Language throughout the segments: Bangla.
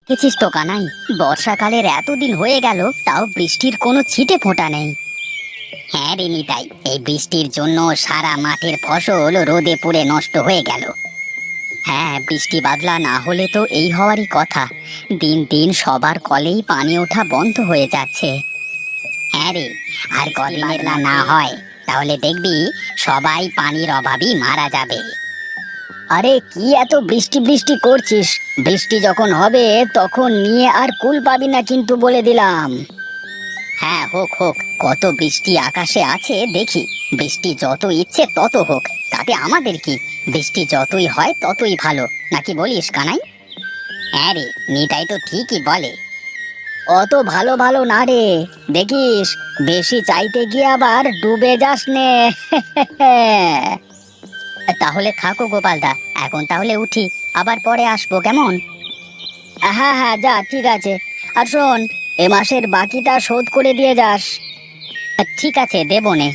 দেখেছিস তো কানাই, বর্ষাকালের এতদিন হয়ে গেল তাও বৃষ্টির কোনো ছিটে ফোঁটা নেই। হ্যাঁ রে নিতাই, এই বৃষ্টির জন্য সারা মাঠের ফসল রোদে পুড়ে নষ্ট হয়ে গেল। হ্যাঁ, বৃষ্টি বাদলা না হলে তো এই হওয়ারই কথা। দিন দিন সবার কলেই পানি ওঠা বন্ধ হয়ে যাচ্ছে। হ্যাঁ রে, আর কদিনের না হয় তাহলে দেখবি সবাই পানির অভাবই মারা যাবে। আরে কি এত বৃষ্টি বৃষ্টি করছিস? বৃষ্টি যখন হবে তখন নিয়ে আর কুল পাবি না কিন্তু, বলে দিলাম। হ্যাঁ, হোক হোক, কত বৃষ্টি আকাশে আছে দেখি। বৃষ্টি যত ইচ্ছে তত হোক, তাতে আমাদের কি? বৃষ্টি যতই হয় ততই ভালো, নাকি বলিস কানাই? হ্যাঁ রে, নিতাই তো ঠিকই বলে। অত ভালো ভালো না রে, দেখিস বেশি চাইতে গিয়ে আবার ডুবে যাস নে। তাহলে থাকো গোপালদা, এখন তাহলে উঠি, আবার পরে আসবো কেমন? হ্যাঁ হ্যাঁ, যা, ঠিক আছে। আর শোন, এ মাসের বাকিটা শোধ করে দিয়ে যাস। ঠিক আছে, দেবো নে।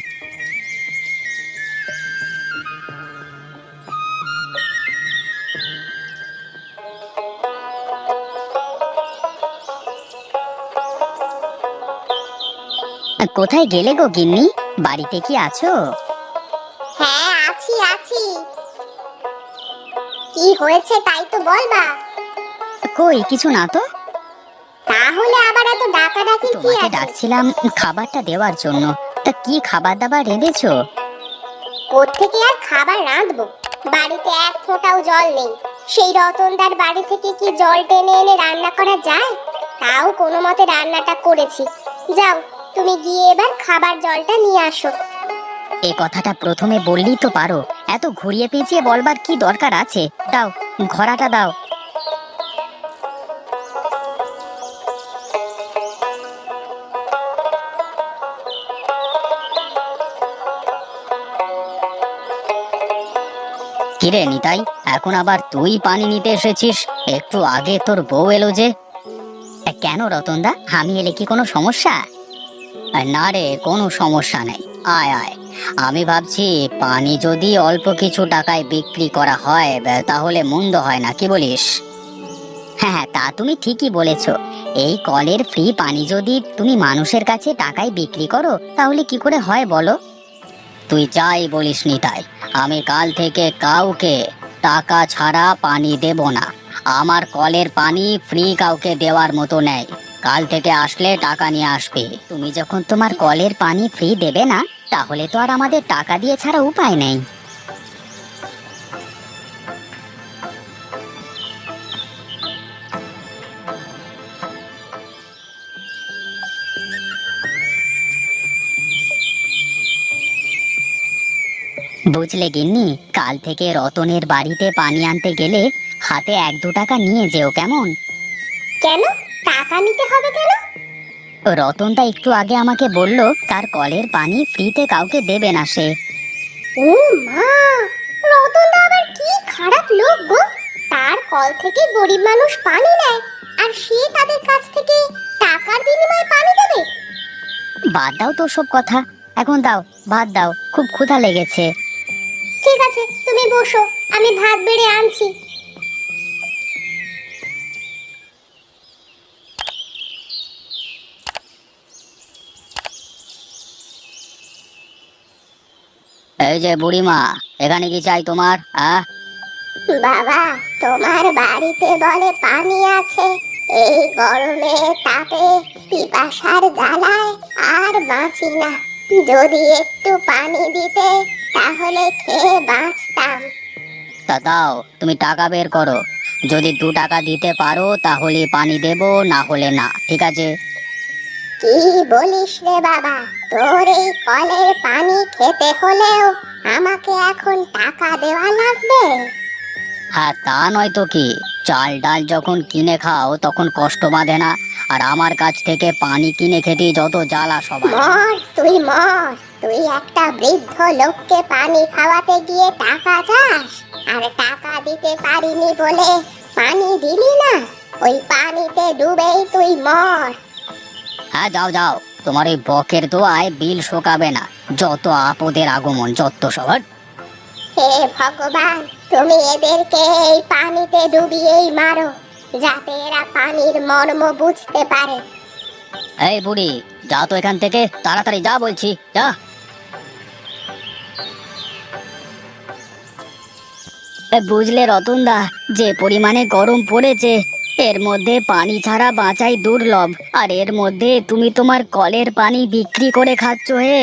কোথায় গেলে গো গিন্নি? বাড়িতে কি আছো? হ্যাঁ, আছি আছি। কি হয়েছে তাই তো বলবা। কই কিছু না তো। তাহলে আবার এত ডাকাডাকি কি তোমাকে আছে? ডাকছিলাম খাবারটা দেওয়ার জন্য। তা কি খাবার দাবার রেঁধেছো? কোত্থেকে আর খাবার রাঁধবো? বাড়িতে এক ফোঁটাও জল নেই। সেই রতনদার বাড়ি থেকে কি জল টেনে এনে রান্না করা যায়? তাও কোনো মতে রান্নাটা করেছি। যাও, তুমি গিয়ে এবার খাবার জলটা নিয়ে আসো। এ কথাটা প্রথমে বললেই তো পারো, এত ঘুরিয়ে পেঁচিয়ে বলবার কি দরকার আছে? দাও, ঘড়াটা দাও। কিরে নিতাই, এখন আবার তুই পানি নিতে এসেছিস? একটু আগে তোর বউ এলো যে। কেন রতনদা, আমি এলে কি কোনো সমস্যা? না রে, কোনো সমস্যা নেই। আয় আয়। আমি ভাবছি পানি যদি অল্প কিছু টাকায় বিক্রি করা হয় তাহলে মন্দ হয় না, কি বলিস? হ্যাঁ হ্যাঁ, তা তুমি ঠিকই বলেছ। এই কলের ফ্রি পানি যদি তুমি মানুষের কাছে টাকায় বিক্রি করো তাহলে কি করে হয় বলো? তুই যাই বলিস নিতাই, আমি কাল থেকে কাউকে টাকা ছাড়া পানি দেব না। আমার কলের পানি ফ্রি কাউকে দেওয়ার মতো নেই। কাল থেকে আসলে টাকা নিয়ে আসবে। তুমি যখন তোমার কলের পানি ফ্রি দেবে না, তাহলে তো আর আমাদের টাকা দিয়ে ছাড়া উপায় নেই। বুঝলে গিন্নি, কাল থেকে রতনের বাড়িতে পানি আনতে গেলে হাতে 1-2 টাকা নিয়ে যেও, কেমন? কেন টাকা নিতে হবে কেন? রতনটা একটু আগে আমাকে বলল তার কলের পানি ফ্রিতে কাউকে দেবে না সে। ও মা, রতনদা আবার কি খারাপ লোক গো। তার কল থেকে গরিব মানুষ পানি নেয়, আর সে তাদের কাছ থেকে টাকার বিনিময়ে পানি দেবে? বাদ দাও তো সব কথা, এখন দাও, ভাত দাও, খুব ক্ষুধা লেগেছে। ঠিক আছে, তুমি বসো, আমি ভাত বেড়ে আনছি। এই যে বুড়িমা, এখানে কি চাই তোমার? বাবা, তোমার বাড়িতে বলে পানি আছে। এই গরমে তাপে পিপাসার জ্বালায় আর বাঁচি না। যদি একটু পানি দিতে তাহলে খেয়ে বাঁচতাম। তা দাও, তুমি টাকা বের করো। যদি 2 টাকা দিতে পারো তাহলে পানি দেব, না হলে না, ঠিক আছে? কি বলিস রে বাবা, তোর এই কলের পানি খেতে হলেও আমাকে এখন টাকা দেওয়া লাগবে? হ্যাঁ, তা নয় তো কি। চাল ডাল যখন কিনে খাও তখন কষ্ট বাঁধে না? আর আমার কাছ থেকে পানি কিনে খেতে যত জ্বালা সবাই। মর, তুই মর। তুই একটা বৃদ্ধ লোককে পানি খাওয়াতে গিয়ে টাকা চাস, আর টাকা দিতে পারিনি বলে পানি দিলি না। ওই পানিতে ডুবেই তুই মর। হ্যাঁ, যাও যাও, তোমার ওই বকের দোয়ায় বিল শোকাবে না। যত আপদের আগমন, যত সবার। হে ভগবান, তুমি এদেরকে এই পানিতে ডুবিয়েই মারো। যাতে এরা পানির মর্ম বুঝতে পারে। এই বুড়ি, যা তো এখান থেকে, তাড়াতাড়ি যা বলছি, যা। বুঝলে রতনদা, যে পরিমাণে গরম পড়েছে, এর মধ্যে পানি ছাড়া বাঁচাই দুর্লভ। আর এর মধ্যে তুমি তোমার কলের পানি বিক্রি করে খাচ্ছ হে।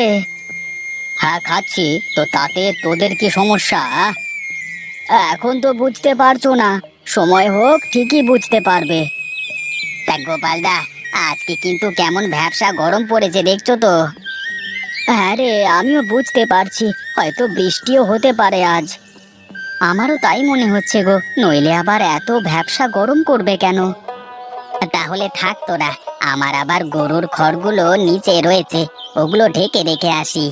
হ্যাঁ খাচ্ছি, তো তাতে তোদের কি সমস্যা? এখন তো বুঝতে পারছো না, সময় হোক ঠিকই বুঝতে পারবে। তা গোপালদা, আজকে কিন্তু কেমন ভ্যাপসা গরম পড়েছে দেখছো তো। হ্যাঁ রে, আমিও বুঝতে পারছি, হয়তো বৃষ্টিও হতে পারে আজ। আমারও তাই মনে হচ্ছে গো, নইলে আবার এত ভ্যাপসা গরম করবে কেন? তাহলে থাক তোরা, আমার আবার গরুর খড়গুলো নিচে রয়েছে, ওগুলো ঢেকে রেখে আসি।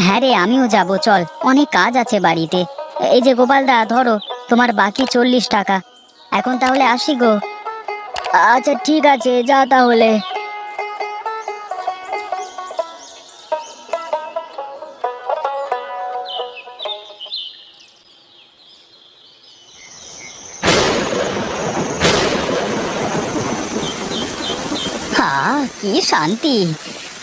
হ্যাঁ রে, আমিও যাব, চল, অনেক কাজ আছে বাড়িতে। এই যে গোপালদা, ধরো তোমার বাকি 40 টাকা। এখন তাহলে আসি গো। আচ্ছা ঠিক আছে, যা তাহলে। কি শান্তি!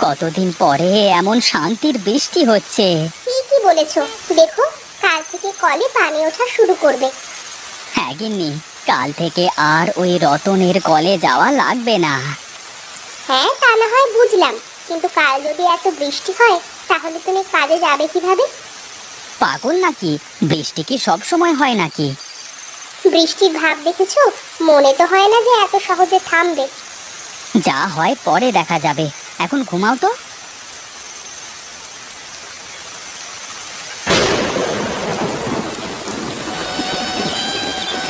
কতদিন পরে এমন শান্তির বৃষ্টি হচ্ছে। ঠিকই বলেছো, দেখো কাল থেকে কলে পানি ওঠা শুরু করবে। হ্যাঁ গিন্নি, কাল থেকে আর ওই রতনের কলে যাওয়া লাগবে না। হ্যাঁ তা না হয় বুঝলাম, কিন্তু কাল যদি এত বৃষ্টি হয় তাহলে তুমি কাজে যাবে কিভাবে? পাগল নাকি? বৃষ্টি কি সব সময় হয় নাকি? বৃষ্টির ভাব দেখেছো? মনে তো হয় না যে এত সহজে থামবে। যা হয় পরে দেখা যাবে, এখন ঘুমাও তো।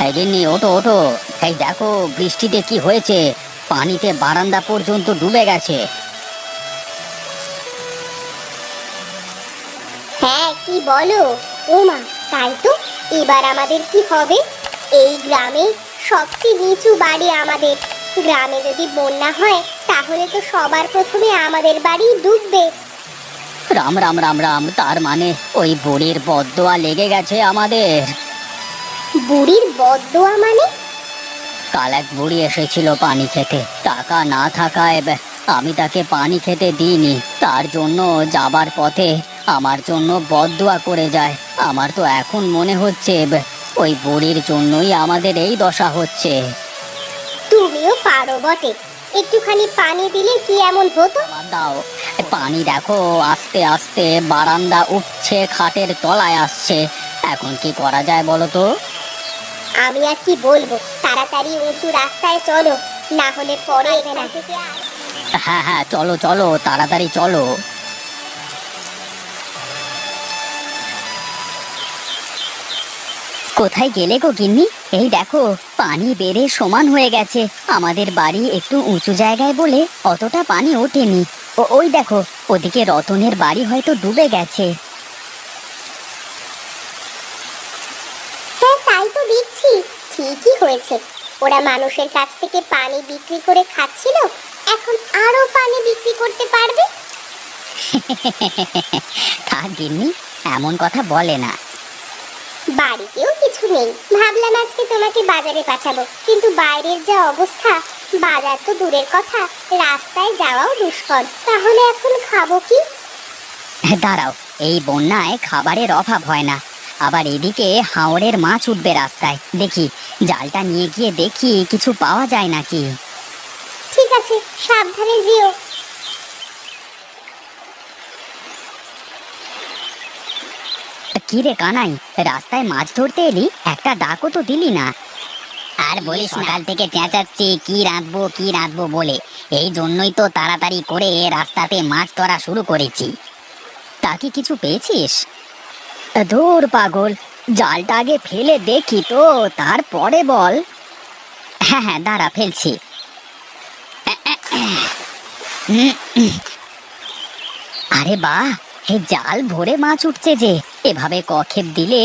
এই গিন্নি, ওঠো ওঠো, এই দেখো বৃষ্টিতে কি হয়েছে, পানিতে বারান্দা পর্যন্ত ডুবে গেছে। হ্যাঁ কি বলো? ওমা, তাই তো, এবার আমাদের কি হবে? এই গ্রামে সবচেয়ে নিচু বাড়ি আমাদের। গ্রামে যদি বন্যা হয় তাহলে তো সবার প্রথমে আমাদের বাড়ি ডুববে। রাম রাম রাম রাম, তার মানে ওই বুড়ির বদদোয়া লেগে গেছে আমাদের। বুড়ির বদদোয়া মানে? কাল এক বুড়ি এসেছিল পানি খেতে, টাকা না থাকায় আমি তাকে পানি খেতে দিইনি। তার জন্য যাবার পথে আমার জন্য বদদোয়া করে যায়। আমার তো এখন মনে হচ্ছে ওই বুড়ির জন্যই আমাদের এই দশা হচ্ছে। তুমিও পারো বটে, একটুখানি পানি দিলে কি এমন হতো? আমার দাও পানি, দেখো আস্তে আস্তে বারান্দা উঠছে, খাটের তলায় আসছে। এখন কি করা যায় বলো তো? আমি আর কি বলবো, তাড়াতাড়ি উঁচু রাস্তায় চলো, না হলে পরে এখানে। হ্যাঁ হ্যাঁ, চলো চলো, তাড়াতাড়ি চলো। কোথায় গেলে গো গিন্নি? এই দেখো পানি বেড়ে সমান হয়ে গেছে। আমাদের বাড়ি একটু উঁচু জায়গায় বলে অতটা পানি ওঠেনি। ওই দেখো, ওদিকে রতনের বাড়ি হয়তো ডুবে গেছে। হ্যাঁ তাই তো দেখছি, ঠিকই হয়েছে। ওরা মানুষের কাছ থেকে পানি বিক্রি করে খাচ্ছিল, এখন আরো পানি বিক্রি করতে পারবে। থাক গিন্নি, এমন কথা বলে না। বাড়িতেও কিছু নেই, ভাবলাম আজকে তোমাকে বাজারে পাঠাবো, কিন্তু বাইরের যা অবস্থা, বাজার তো দূরের কথা, রাস্তায় যাওয়াও দুষ্কর। তাহলে এখন খাবো কি? দাঁড়াও, এই বন্যায় খাবারের অভাব হয় না। আবার এদিকে হাওরের মাছ উঠবে রাস্তায়, দেখি জালটা নিয়ে গিয়ে দেখি কিছু পাওয়া যায় নাকি। ঠিক আছে, সাবধানে যেও। কি রে কানাই, রাস্তায় মাছ ধরতে এলি, একটা ডাকও তো দিলি না। আর বলিস না, সকাল থেকে চেঁচাচ্ছি কি রাঁধবো কি রাঁধবো বলে। এই জন্যই তো তাড়াতাড়ি করে রাস্তাতে মাছ ধরা শুরু করেছি। তা কি কিছু পেয়েছিস? ধুর পাগল, জালটা আগে ফেলে দেখি তো, তারপরে বল। হ্যাঁ হ্যাঁ, দাঁড়া ফেলছি। আরে বাহ, এই জাল ভরে মাছ উঠছে যে, এভাবে কক্ষেপ দিলে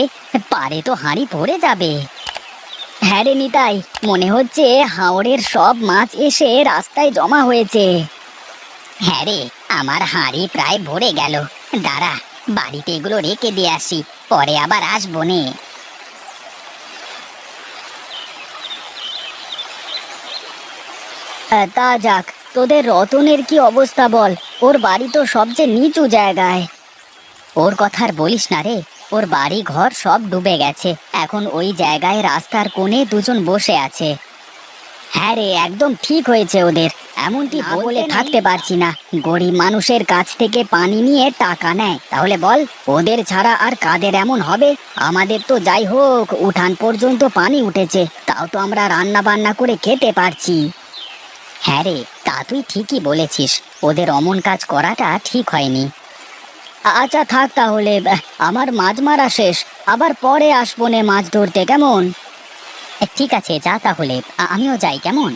পারে তো হাঁড়ি ভরে যাবে। হ্যাঁ রে নিতাই, মনে হচ্ছে হাওরের সব মাছ এসে রাস্তায় জমা হয়েছে। হ্যাঁ রে, আমার হাঁড়ি প্রায় ভরে গেল। দাঁড়া, বাড়িতে এগুলো রেখে দিয়ে আসি, পরে আবার আসবো নে। তা যাক, তোদের রতনের কি অবস্থা বল? ওর বাড়ি তো সবচেয়ে নিচু জায়গায়। ওর কথা আর বলিস না রে, ওর বাড়ি ঘর সব ডুবে গেছে। এখন ওই জায়গায় রাস্তার কোণে দুজন বসে আছে। হ্যাঁ রে, একদম ঠিক হয়েছে ওদের। এমনটি বলে থাকতে পারছি না, গরিব মানুষের কাছ থেকে পানি নিয়ে টাকা নেয়। তাহলে বল, ওদের ছাড়া আর কাদের এমন হবে? আমাদের তো যাই হোক উঠান পর্যন্ত পানি উঠেছে, তাও তো আমরা রান্না বান্না করে খেতে পারছি। হ্যাঁ রে, তা তুই ঠিকই বলেছিস, ওদের অমন কাজ করাটা ঠিক হয়নি। আচ্ছা থাক তাহলে, আমার মাছ মারা শেষ। আবার পরে আসবো নে মাছ ধরতে, কেমন? ঠিক আছে, যা তাহলে, আমিও যাই, কেমন?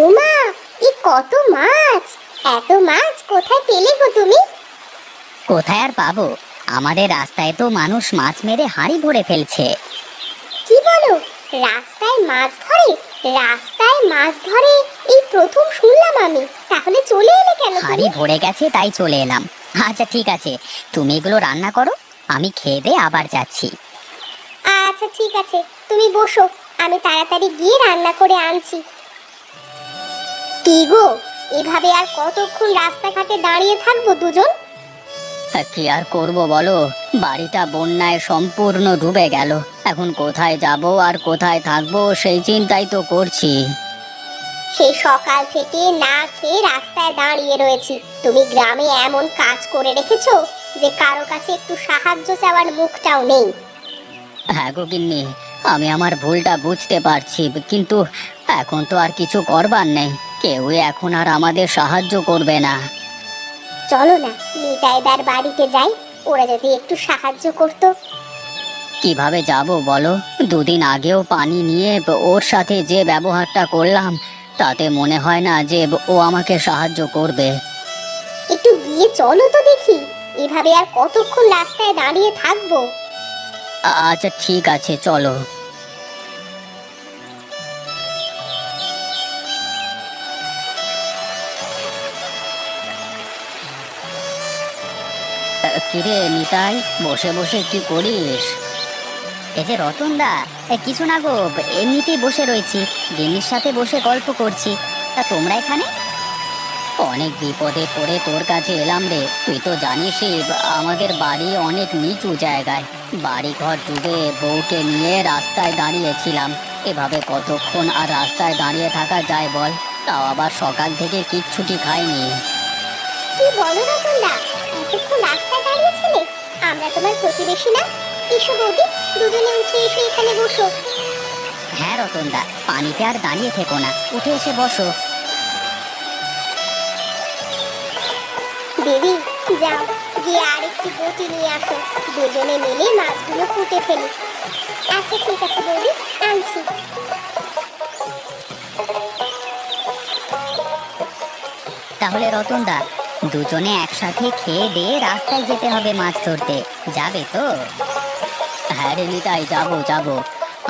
ওমা, এই কত মাছ! এত মাছ কোথায় পেলে গো তুমি? কোথায় আর পাবো, আমাদের রাস্তায় তো মানুষ মাছ মেরে হাঁড়ি ভরে ফেলছে। কি বলো, রাস্তায় মাছ ধরে? রাস্তায় মাছ ধরে এই প্রথম শুনলাম আমি। তাহলে চলে এলে কেন হাঁড়ি তুমি? ভরে গেছে তাই চলে এলাম। আচ্ছা ঠিক আছে, তুমি এগুলো রান্না করো, আমি খেয়ে দিয়ে আবার যাচ্ছি। আচ্ছা ঠিক আছে, তুমি বসো, আমি তাড়াতাড়ি গিয়ে রান্না করে আনছি। কি গো, এভাবে আর কতক্ষণ রাস্তাঘাটে দাঁড়িয়ে থাকবো দুজন? কি আর করব বলো, বাড়িটা বন্যায় সম্পূর্ণ ডুবে গেল। এখন কোথায় যাব আর কোথায় থাকবো সেই চিন্তাই তো করছি। সেই সকাল থেকে না খেয়ে রাস্তায় দাঁড়িয়ে রয়েছি, তুমি গ্রামে এমন কাজ করে রেখেছো যে কারো কাছে একটু সাহায্য চাওয়ার মুখটাও নেই। হ্যাঁ গো গিন্নি, আমি আমার ভুলটা বুঝতে পারছি, কিন্তু এখন তো আর কিছু করবার নেই। কেউই এখন আর আমাদের সাহায্য করবে না। চলো না নিতাইদার বাড়িতে যাই, ওরা যদি একটু সাহায্য করতো। কিভাবে যাব বলো? দুদিন আগেও পানি নিয়ে ওর সাথে যে ব্যবহারটা করলাম, তাতে মনে হয় না যে ও আমাকে সাহায্য করবে। একটু গিয়ে চলো তো দেখি, এভাবে আর কতক্ষণ রাস্তায় দাঁড়িয়ে থাকবো? আচ্ছা ঠিক আছে, চলো। কিরে নিতাই, বসে বসে কি করিস? এই যে রতনদা, কিছু না গো, এমনিতেই বসে রয়েছি, গিন্নির সাথে বসে গল্প করছি। তা তোমরা এখানে? অনেক বিপদে পড়ে তোর কাছে এলাম রে। তুই তো জানিসই আমাদের বাড়ি অনেক নিচু জায়গায়, বাড়ি ঘর ডুবে বউকে নিয়ে রাস্তায় দাঁড়িয়েছিলাম। এভাবে কতক্ষণ আর রাস্তায় দাঁড়িয়ে থাকা যায় বল? তাও আবার সকাল থেকে কিচ্ছুটি খাইনি। কি বলো রতনদা, এতক্ষণ রাস্তায় দাঁড়িয়েছিলে? আমরা তোমার প্রতিবেশী না? এসো বৌদি, দুজনে উঠে এসে এখানে বসো। হ্যাঁ রতনদা, পানিতে আর দাঁড়িয়ে থেকো না, উঠে এসে বসো। দেবী, যাও গিয়ে আরেকটি বটি নিয়ে আসো, দুজনে মিলে মাছগুলো ফুটে ফেলি। আচ্ছা ঠিক আছে বৌদি, আনছি। তাহলে রতনদা, দুজনে একসাথে খেয়ে দিয়ে রাস্তায় যেতে হবে মাছ ধরতে, যাবে তো? হ্যাঁ রে নিতাই, যাবো যাবো।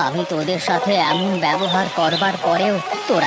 আমি তোদের সাথে এমন ব্যবহার করবার পরেও তোরা